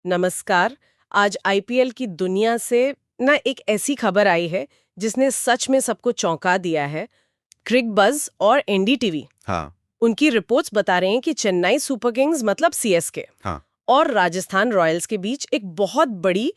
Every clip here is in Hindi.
नमस्कार। आज आईपीएल की दुनिया से ना एक ऐसी खबर आई है जिसने सच में सबको चौंका दिया है। क्रिक बज़ और एनडीटीवी हाँ। उनकी रिपोर्ट्स बता रहे हैं कि चेन्नई सुपर किंग्स मतलब सीएसके हाँ। और राजस्थान रॉयल्स के बीच एक बहुत बड़ी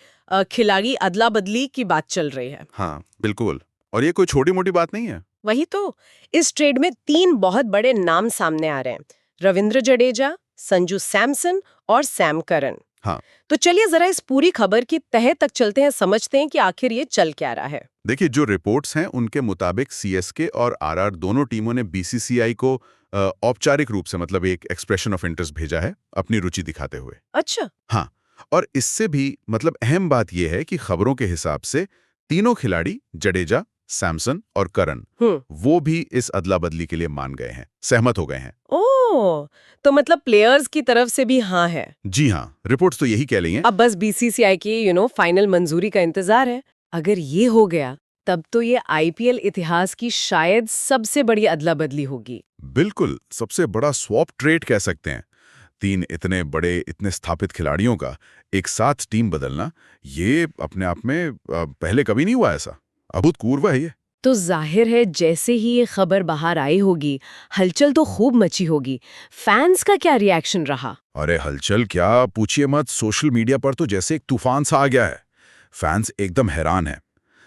खिलाड़ी अदला बदली की बात चल रही है। हाँ, बिल्कुल। और ये कोई छोटी मोटी बात नहीं है। वही तो, इस ट्रेड में 3 बहुत बड़े नाम सामने आ रहे हैं, रविंद्र जडेजा, संजू सैमसन और सैम करन। हाँ। तो चलिए जरा इस पूरी खबर की तह तक चलते हैं, समझते हैं कि आखिर ये चल क्या रहा है। देखिए, जो रिपोर्ट्स हैं उनके मुताबिक सीएसके और आरआर दोनों टीमों ने बीसीसीआई को औपचारिक रूप से मतलब एक एक्सप्रेशन ऑफ इंटरेस्ट भेजा है अपनी रुचि दिखाते हुए। अच्छा। हाँ। और इससे भी मतलब अहम बात यह है कि खबरों के हिसाब से तीनों खिलाड़ी जडेजा, सैमसन और करन वो भी इस अदला बदली के लिए मान गए हैं, सहमत हो गए हैं। ओह, तो मतलब प्लेयर्स की तरफ से भी हाँ है। जी हाँ, रिपोर्ट्स तो यही कह रही हैं। अब बस बीसीसीआई की फाइनल मंजूरी का इंतजार है। अगर ये हो गया तब तो ये आईपीएल इतिहास की शायद सबसे बड़ी अदला बदली होगी। बिल्कुल, सबसे बड़ा स्वैप ट्रेड कह सकते हैं। 3 इतने बड़े, इतने स्थापित खिलाड़ियों का एक साथ टीम बदलना, ये अपने आप में पहले कभी नहीं हुआ ऐसा। अभूतपूर्व है ये। तो जाहिर है जैसे ही ये खबर बाहर आई होगी, हलचल तो खूब मची होगी। फैंस का क्या रिएक्शन रहा? अरे हलचल क्या पूछिए मत, सोशल मीडिया पर तो जैसे एक तूफान सा आ गया है। फैंस एकदम हैरान हैं।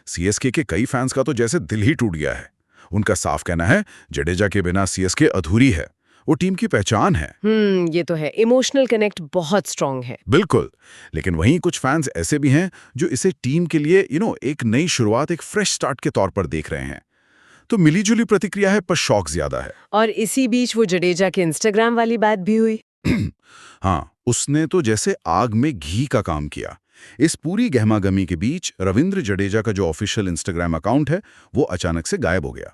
सीएसके के कई फैंस का तो जैसे दिल ही टूट गया है। उनका साफ कहना है, जडेजा के बिना सीएसके अधूरी है। वो टीम की पहचान है। ये तो है, इमोशनल कनेक्ट बहुत स्ट्रांग है। बिल्कुल। लेकिन वहीं कुछ फैंस ऐसे भी हैं जो इसे टीम के लिए एक नई शुरुआत, एक फ्रेश स्टार्ट के तौर पर देख रहे हैं। तो मिलीजुली प्रतिक्रिया है, पर शौक ज्यादा है। और इसी बीच वो जडेजा के इंस्टाग्राम वाली बात भी हुई। हाँ, उसने तो जैसे आग में घी का काम किया। इस पूरी गहमागमी के बीच रविंद्र जडेजा का जो ऑफिशियल इंस्टाग्राम अकाउंट है वो अचानक से गायब हो गया।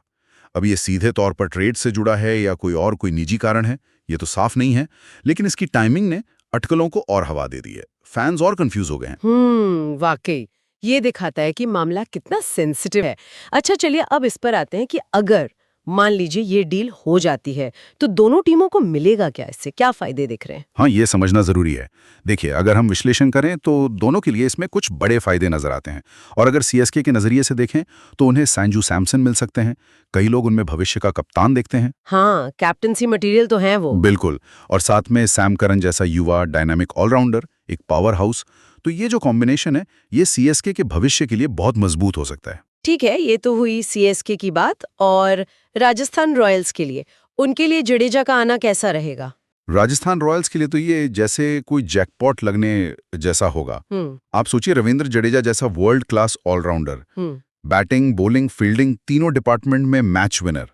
अब ये सीधे तौर पर ट्रेड से जुड़ा है या कोई निजी कारण है, ये तो साफ नहीं है। लेकिन इसकी टाइमिंग ने अटकलों को और हवा दे दी है। फैंस और कंफ्यूज हो गए हैं। वाकई ये दिखाता है कि मामला कितना सेंसिटिव है। अच्छा चलिए अब इस पर आते हैं कि अगर मान लीजिए ये डील हो जाती है तो दोनों टीमों को मिलेगा क्या, इससे क्या फायदे दिख रहे हैं? हाँ, ये समझना जरूरी है। देखिए, अगर हम विश्लेषण करें तो दोनों के लिए इसमें कुछ बड़े फायदे नजर आते हैं। और अगर सीएसके के नजरिए से देखें तो उन्हें संजू सैमसन मिल सकते हैं। कई लोग उनमें भविष्य का कप्तान देखते हैं। हाँ, कैप्टनसी मटेरियल तो है वो। बिल्कुल। और साथ में सैम करन जैसा युवा डायनामिक ऑलराउंडर, एक पावर हाउस। तो ये जो कॉम्बिनेशन है, ये सीएसके के भविष्य के लिए बहुत मजबूत हो सकता है। ठीक है, ये तो हुई सीएसके की बात। और राजस्थान रॉयल्स के लिए, उनके लिए जडेजा का आना कैसा रहेगा? राजस्थान रॉयल्स के लिए तो ये जैसे कोई जैकपॉट लगने जैसा होगा। आप सोचिए, रविंद्र जडेजा जैसा world class allrounder, batting, bowling, fielding तीनों डिपार्टमेंट में मैच विनर,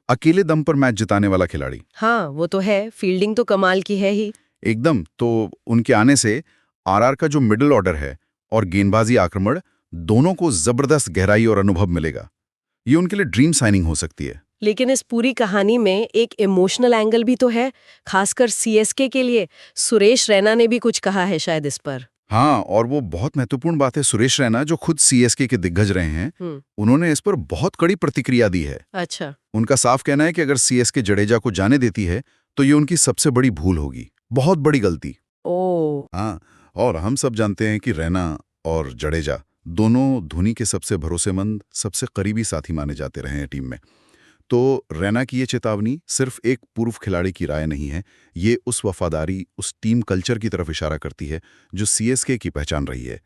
अकेले दम पर मैच जिताने वाला खिलाड़ी। हाँ वो तो है, फील्डिंग तो कमाल की है ही। एकदम। तो उनके आने से आरआर का जो मिडिल ऑर्डर है और गेंदबाजी आक्रमण, दोनों को जबरदस्त गहराई और अनुभव मिलेगा। ये उनके लिए ड्रीम साइनिंग हो सकती है। लेकिन इस पूरी कहानी में एक इमोशनल एंगल भी तो है, खासकर सीएसके के लिए। सुरेश रैना ने भी कुछ कहा है शायद इस पर। हाँ, और वो बहुत महत्वपूर्ण बात है। सुरेश रैना जो खुद सीएसके के दिग्गज रहे हैं, उन्होंने इस पर बहुत कड़ी प्रतिक्रिया दी है। अच्छा। उनका साफ कहना है कि अगर सीएसके जडेजा को जाने देती है तो ये उनकी सबसे बड़ी भूल होगी, बहुत बड़ी गलती। ओ। हाँ, और हम सब जानते हैं कि रैना और जडेजा दोनों धोनी के सबसे भरोसेमंद, सबसे करीबी साथी माने जाते रहे हैं टीम में। तो रैना की ये चेतावनी सिर्फ एक पूर्व खिलाड़ी की राय नहीं है, ये उस वफादारी, उस टीम कल्चर की तरफ इशारा करती है जो सीएसके की पहचान रही है।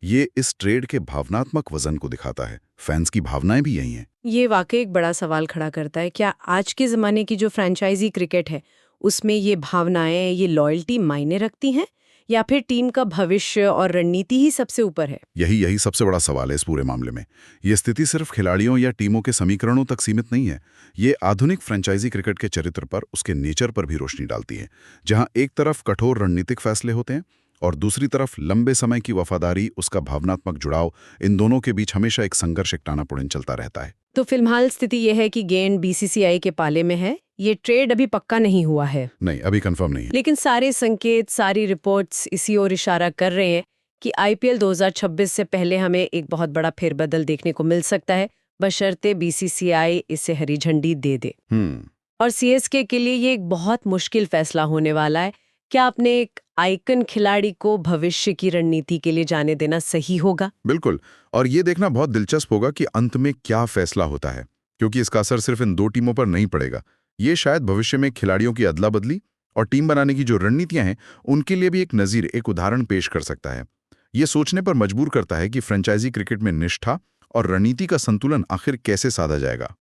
ये इस ट्रेड के भावनात्मक वजन को दिखाता है। फैंस की भावनाएं भी यही हैं। ये वाकई एक बड़ा सवाल खड़ा करता है, क्या आज के ज़माने की जो फ्रेंचाइजी क्रिकेट है उसमें ये भावनाएं, ये लॉयल्टी मायने रखती हैं, या फिर टीम का भविष्य और रणनीति ही सबसे ऊपर है? यही सबसे बड़ा सवाल है इस पूरे मामले में। ये स्थिति सिर्फ खिलाड़ियों या टीमों के समीकरणों तक सीमित नहीं है। ये आधुनिक फ्रेंचाइजी क्रिकेट के चरित्र पर, उसके नेचर पर भी रोशनी डालती है, जहां एक तरफ कठोर रणनीतिक फैसले होते हैं और दूसरी तरफ लंबे समय की वफादारी, उसका भावनात्मक जुड़ाव। इन दोनों के बीच हमेशा एक संघर्ष, एक टानापोड़ेन चलता रहता है। तो फिलहाल स्थिति यह है कि गेंद बीसीसीआई के पाले में है। ये ट्रेड अभी पक्का नहीं हुआ है। नहीं, अभी कंफर्म नहीं है। लेकिन सारे संकेत, सारी रिपोर्ट्स इसी ओर इशारा कर रहे हैं कि आईपीएल 2026 से पहले हमें एक बहुत बड़ा फेरबदल देखने को मिल सकता है, बशर्ते बीसीसीआई इसे हरी झंडी दे दे। और सीएसके के लिए ये एक बहुत मुश्किल फैसला होने वाला है क्या अपने एक आइकन खिलाड़ी को भविष्य की रणनीति के लिए जाने देना सही होगा? बिल्कुल। और ये देखना बहुत दिलचस्प होगा कि अंत में क्या फैसला होता है, क्योंकि इसका असर सिर्फ इन 2 टीमों पर नहीं पड़ेगा। ये शायद भविष्य में खिलाड़ियों की अदला-बदली और टीम बनाने की जो रणनीतियां हैं, उनके लिए भी एक नज़ीर, एक उदाहरण पेश कर सकता है। ये सोचने पर मजबूर करता है कि फ्रेंचाइजी क्रिकेट में निष्ठा और रणनीति का संतुलन आखिर कैसे साधा जाएगा।